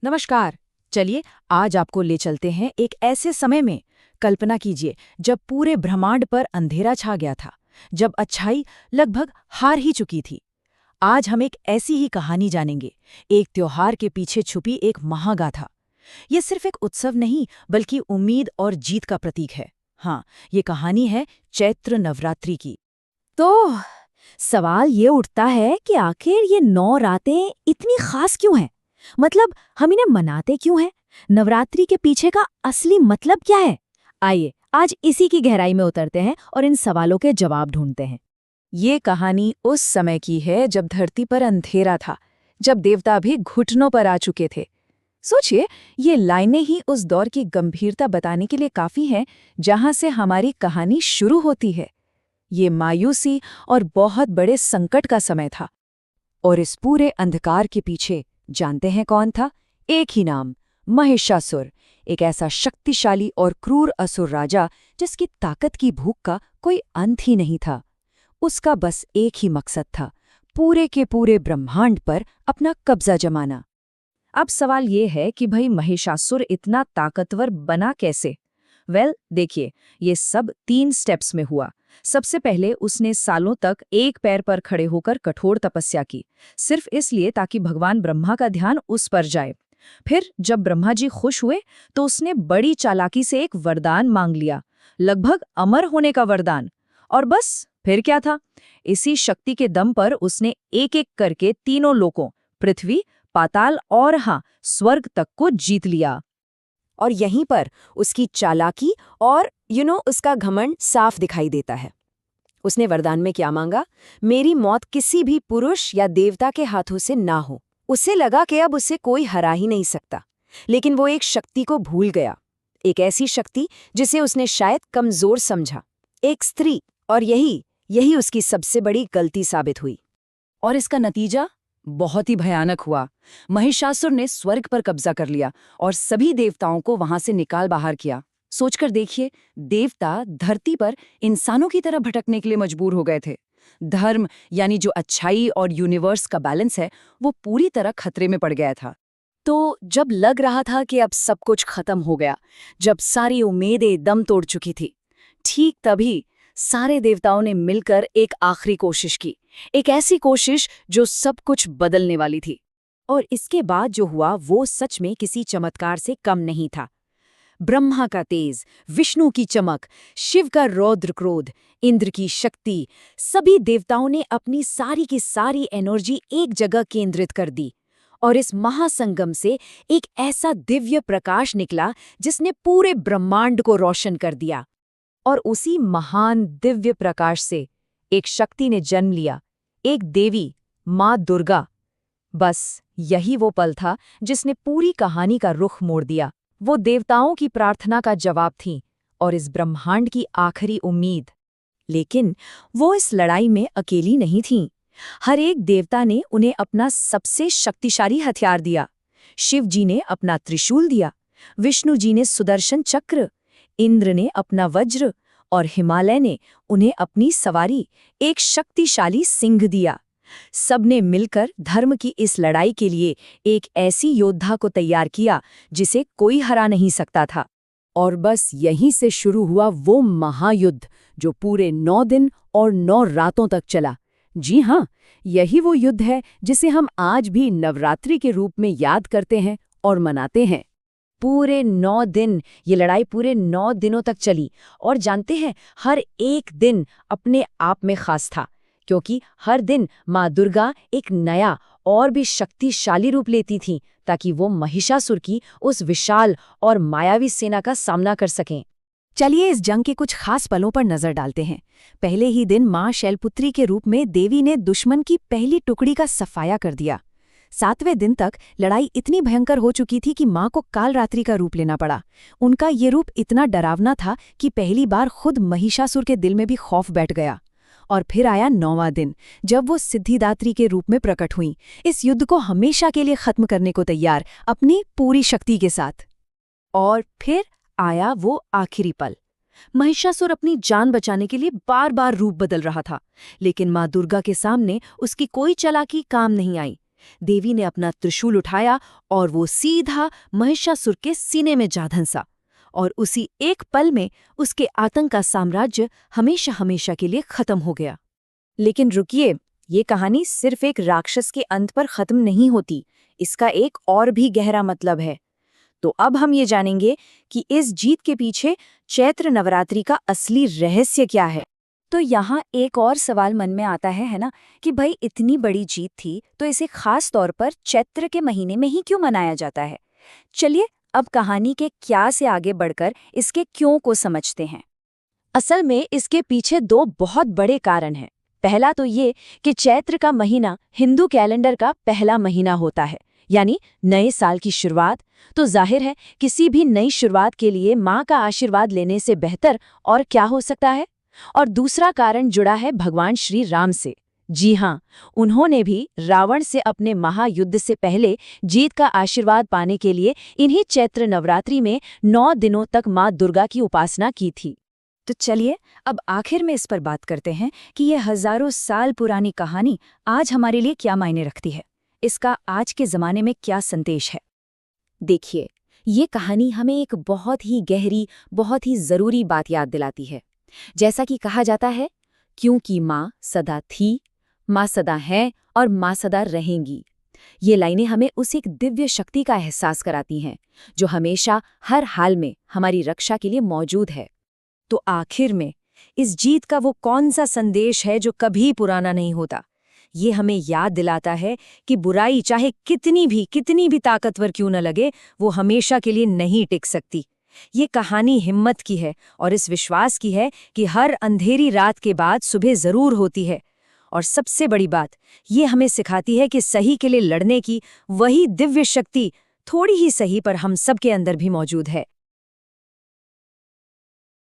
नमस्कार। चलिए आज आपको ले चलते हैं एक ऐसे समय में। कल्पना कीजिए जब पूरे ब्रह्मांड पर अंधेरा छा गया था, जब अच्छाई लगभग हार ही चुकी थी। आज हम एक ऐसी ही कहानी जानेंगे, एक त्योहार के पीछे छुपी एक महागाथा। ये सिर्फ एक उत्सव नहीं बल्कि उम्मीद और जीत का प्रतीक है। हाँ, ये कहानी है चैत्र नवरात्रि की। तो सवाल ये उठता है कि आखिर ये 9 रातें इतनी खास क्यों हैं? मतलब हम इन्हें मनाते क्यों हैं? नवरात्रि के पीछे का असली मतलब क्या है? आइए आज इसी की गहराई में उतरते हैं और इन सवालों के जवाब ढूंढते हैं। ये कहानी उस समय की है जब धरती पर अंधेरा था, जब देवता भी घुटनों पर आ चुके थे। सोचिए, ये लाइनें ही उस दौर की गंभीरता बताने के लिए काफी हैं, जहां से हमारी कहानी शुरू होती है। ये मायूसी और बहुत बड़े संकट का समय था। और इस पूरे अंधकार के पीछे जानते हैं कौन था? एक ही नाम, महिषासुर। एक ऐसा शक्तिशाली और क्रूर असुर राजा जिसकी ताकत की भूख का कोई अंत ही नहीं था। उसका बस एक ही मकसद था, पूरे के पूरे ब्रह्मांड पर अपना कब्जा जमाना। अब सवाल ये है कि भाई महिषासुर इतना ताकतवर बना कैसे? देखिए, ये सब 3 स्टेप्स में हुआ। सबसे पहले उसने सालों तक एक पैर पर खड़े होकर कठोर तपस्या की, सिर्फ इसलिए ताकि भगवान ब्रह्मा का ध्यान उस पर जाए। फिर जब ब्रह्मा जी खुश हुए तो उसने बड़ी चालाकी से एक वरदान मांग लिया, लगभग अमर होने का वरदान। और बस फिर क्या था? इसी शक्ति के दम पर उसने एक-एक करके तीनों लोकों, पृथ्वी, पाताल और हाँ, स्वर्ग तक को जीत लिया। और यहीं पर उसकी चालाकी और उसका घमंड साफ दिखाई देता है। उसने वरदान में क्या मांगा? मेरी मौत किसी भी पुरुष या देवता के हाथों से ना हो। उसे लगा कि अब उसे कोई हरा ही नहीं सकता। लेकिन वो एक शक्ति को भूल गया, एक ऐसी शक्ति जिसे उसने शायद कमजोर समझा, एक स्त्री। और यही उसकी सबसे बड़ी गलती साबित हुई। और इसका नतीजा बहुत ही भयानक हुआ। महिषासुर ने स्वर्ग पर कब्जा कर लिया और सभी देवताओं को वहां से निकाल बाहर किया। सोचकर देखिए, देवता धरती पर इंसानों की तरह भटकने के लिए मजबूर हो गए थे। धर्म यानी जो अच्छाई और यूनिवर्स का बैलेंस है, वो पूरी तरह खतरे में पड़ गया था। तो जब लग रहा था कि अब सब कुछ खत्म हो गया, जब सारी उम्मीदें दम तोड़ चुकी थी, ठीक तभी सारे देवताओं ने मिलकर एक आखिरी कोशिश की, एक ऐसी कोशिश जो सब कुछ बदलने वाली थी। और इसके बाद जो हुआ वो सच में किसी चमत्कार से कम नहीं था। ब्रह्मा का तेज, विष्णु की चमक, शिव का रौद्र क्रोध, इंद्र की शक्ति, सभी देवताओं ने अपनी सारी की सारी एनर्जी एक जगह केंद्रित कर दी। और इस महासंगम से एक ऐसा दिव्य प्रकाश निकला जिसने पूरे ब्रह्मांड को रोशन कर दिया। और उसी महान दिव्य प्रकाश से एक शक्ति ने जन्म लिया, एक देवी, माँ दुर्गा। बस यही वो पल था जिसने पूरी कहानी का रुख मोड़ दिया। वो देवताओं की प्रार्थना का जवाब थी और इस ब्रह्मांड की आखिरी उम्मीद। लेकिन वो इस लड़ाई में अकेली नहीं थीं। हर एक देवता ने उन्हें अपना सबसे शक्तिशाली हथियार दिया। शिव जी ने अपना त्रिशूल दिया, विष्णु जी ने सुदर्शन चक्र, इंद्र ने अपना वज्र और हिमालय ने उन्हें अपनी सवारी, एक शक्तिशाली सिंह दिया। सबने मिलकर धर्म की इस लड़ाई के लिए एक ऐसी योद्धा को तैयार किया जिसे कोई हरा नहीं सकता था। और बस यहीं से शुरू हुआ वो महायुद्ध जो पूरे 9 दिन और 9 रातों तक चला। जी हाँ, यही वो युद्ध है जिसे हम आज भी नवरात्रि के रूप में याद करते हैं और मनाते हैं। पूरे 9 दिन ये लड़ाई पूरे 9 दिनों तक चली। और जानते हैं, हर एक दिन अपने आप में खास था, क्योंकि हर दिन माँ दुर्गा एक नया और भी शक्तिशाली रूप लेती थीं ताकि वो महिषासुर की उस विशाल और मायावी सेना का सामना कर सकें। चलिए इस जंग के कुछ खास पलों पर नजर डालते हैं। पहले ही दिन माँ शैलपुत्री के रूप में देवी ने दुश्मन की पहली टुकड़ी का सफाया कर दिया। 7वें दिन तक लड़ाई इतनी भयंकर हो चुकी थी कि माँ को कालरात्रि का रूप लेना पड़ा। उनका ये रूप इतना डरावना था कि पहली बार खुद महिषासुर के दिल में भी खौफ बैठ गया। और फिर आया 9वां दिन, जब वो सिद्धिदात्री के रूप में प्रकट हुईं, इस युद्ध को हमेशा के लिए खत्म करने को तैयार, अपनी पूरी शक्ति के साथ। और फिर आया वो आखिरी पल। महिषासुर अपनी जान बचाने के लिए बार-बार रूप बदल रहा था, लेकिन माँ दुर्गा के सामने उसकी कोई चालाकी काम नहीं आई। देवी ने अपना त्रिशूल उठाया और वो सीधा महिषासुर के सीने में जा धंसा। और उसी एक पल में उसके आतंक का साम्राज्य हमेशा हमेशा के लिए खत्म हो गया। लेकिन रुकिए, ये कहानी सिर्फ एक राक्षस के अंत पर खत्म नहीं होती, इसका एक और भी गहरा मतलब है। तो अब हम ये जानेंगे कि इस जीत के पीछे चैत्र नवरात्रि का असली रहस्य क्या है। तो यहाँ एक और सवाल मन में आता है ना, कि भाई इतनी बड़ी जीत थी तो इसे खास तौर पर चैत्र के महीने में ही क्यों मनाया जाता है। चलिए अब कहानी के क्या से आगे बढ़कर इसके क्यों को समझते हैं। असल में इसके पीछे दो बहुत बड़े कारण हैं। पहला तो ये कि चैत्र का महीना हिंदू कैलेंडर का पहला महीना होता है, यानी नए साल की शुरुआत। तो जाहिर है किसी भी नई शुरुआत के लिए माँ का आशीर्वाद लेने से बेहतर और क्या हो सकता है। और दूसरा कारण जुड़ा है भगवान श्री राम से। जी हाँ, उन्होंने भी रावण से अपने महायुद्ध से पहले जीत का आशीर्वाद पाने के लिए इन्हीं चैत्र नवरात्रि में 9 दिनों तक माँ दुर्गा की उपासना की थी। तो चलिए अब आखिर में इस पर बात करते हैं कि यह हजारों साल पुरानी कहानी आज हमारे लिए क्या मायने रखती है, इसका आज के ज़माने में क्या संदेश है। देखिए, ये कहानी हमें एक बहुत ही गहरी, बहुत ही ज़रूरी बात याद दिलाती है। जैसा कि कहा जाता है, क्योंकि माँ सदा थी, माँ सदा है और माँ सदा रहेंगी। ये लाइनें हमें उस एक दिव्य शक्ति का एहसास कराती हैं जो हमेशा हर हाल में हमारी रक्षा के लिए मौजूद है। तो आखिर में इस जीत का वो कौन सा संदेश है जो कभी पुराना नहीं होता। ये हमें याद दिलाता है कि बुराई चाहे कितनी भी ताकतवर क्यों न लगे, वो हमेशा के लिए नहीं टिक सकती। ये कहानी हिम्मत की है और इस विश्वास की है कि हर अंधेरी रात के बाद सुबह जरूर होती है। और सबसे बड़ी बात, ये हमें सिखाती है कि सही के लिए लड़ने की वही दिव्य शक्ति थोड़ी ही सही पर हम सबके अंदर भी मौजूद है।